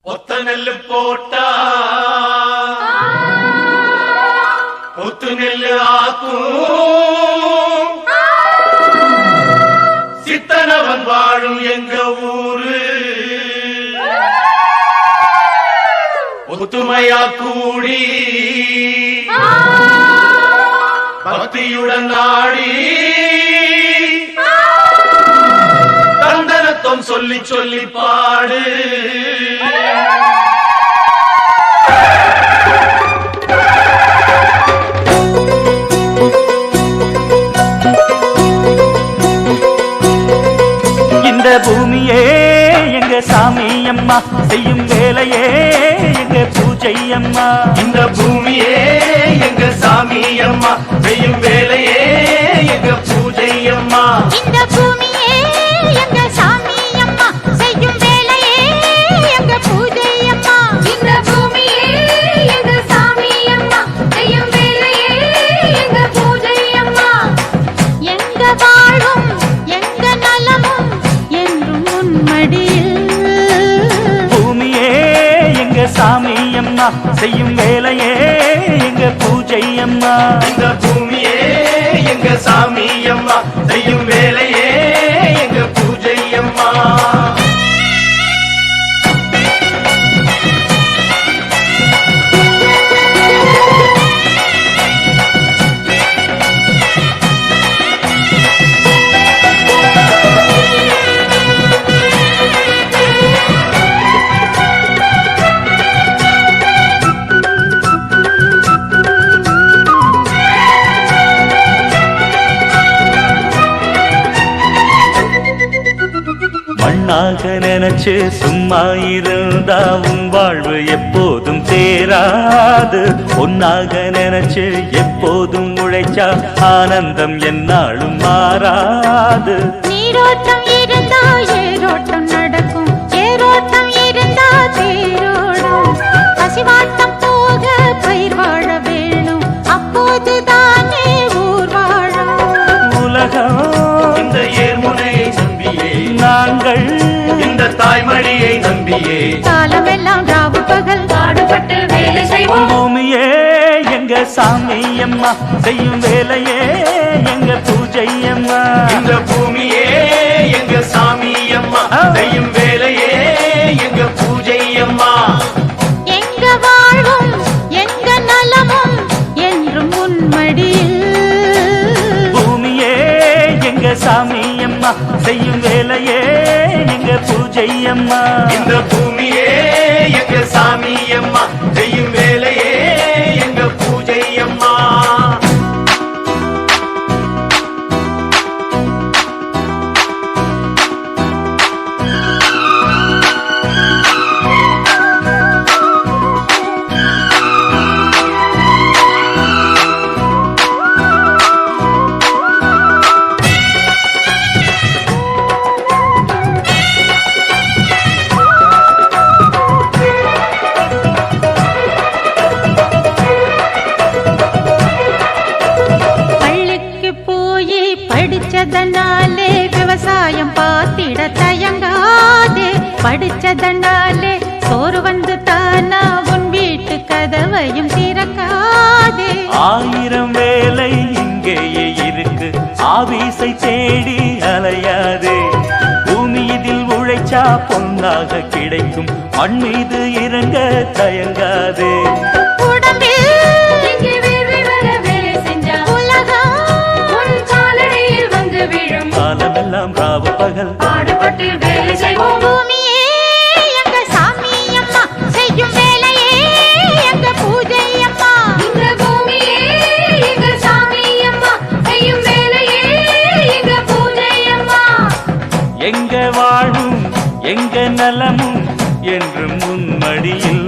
ஒத்த நெல்லு போட்டா ஒத்து நெல்லு ஆக்கும் சித்தனவன் வாழும் எங்க ஊரு ஒத்துமையா கூடி பக்தியுடன் நாடி தந்தனத்தம் சொல்லி சொல்லி பாடு. இந்த பூமியே எங்க சாமி அம்மா செய்யும் வேலையே எங்க பூஜை அம்மா. இந்த பூமியே எங்க சாமி அம்மா செய்யும் வேலையே எங்க பூஜை அம்மா. இந்த பூமியே எங்க சாமி அம்மா செய்யும் வேலையே எங்க பூஜை அம்மா. இந்த பூமியே எங்க சாமி அம்மா செய்யும் வேலையே எங்க பூஜை அம்மா. எங்க வாழும் எங்க நலமும் என்றும் உன்மடியில். பூமியே எங்க சாமி அம்மா செய்யும் வேலையே எங்க பூஜை அம்மா. இந்த பூமியே எங்க சாமி அம்மா செய்யும் வேலையே எங்க பூஜை அம்மா. மண்ணாக நினைச்சு சும்மா இருந்தா உன் வாழ்வு எப்போதும் தேராது. பொன்னாக நினைச்சு எப்போதும் உழைச்சா ஆனந்தம் என்னாலும் மாறாது. நீரோட்டம் இருந்தா ஏரோட்டம் நடக்கும், ஏரோட்டம் இருந்தா தேரோடும். பசிவாட்டம் போக பயிர் வாழ வேணும், அப்போதுதானே ஊர் வாழும். உலகம் இந்த ஏர்முனையை நம்பியே நாங்கள் இந்த தாய்மடியை நம்பியே காலமெல்லாம் ராவு பகல் பாடுபட்டு வேலை செய்வோம். பூமியே எங்க சாமி அம்மா செய்யும் வேலையே எங்க பூஜை அம்மா. இந்த பூமியே எங்க சாமி அம்மா செய்யும் வேலையே எங்க பூஜை அம்மா. எங்க வாழ்வும் எங்க நலமும் என்றும் உன்மடியில். பூமியே எங்க சாமி அம்மா செய்யும் வேலையே எங்க பூஜை அம்மா. இந்த பூமியே எங்க சாமி அம்மா செய்யும் வேலையே எங்க பூஜை அம்மா. படிச்சதனாலே விவசாயம் பார்த்திட தயங்காதே. படிச்சதனாலே சோறு வந்து தானா உன் வீட்டு கதவையும் திறக்காதே. ஆயிரம் வேலை இங்கேயே இருக்கு, ஆபீஸை தேடி அலையாதே. பூமி இதில் உழைச்சா பொன்னாக கிடைக்கும், மண் மீது இறங்க தயங்காதே. காலமெல்லாம் ராவு பகல் பாடுபட்டு வேலை செய்வோம். பூமியே எங்க சாமி அம்மா செய்யும் வேலையே எங்க பூஜை அம்மா. இந்த பூமியே எங்க சாமி அம்மா செய்யும் வேலையே எங்க பூஜை அம்மா. எங்க வாழும் எங்க நலமும் என்றும் முன்மடியில்.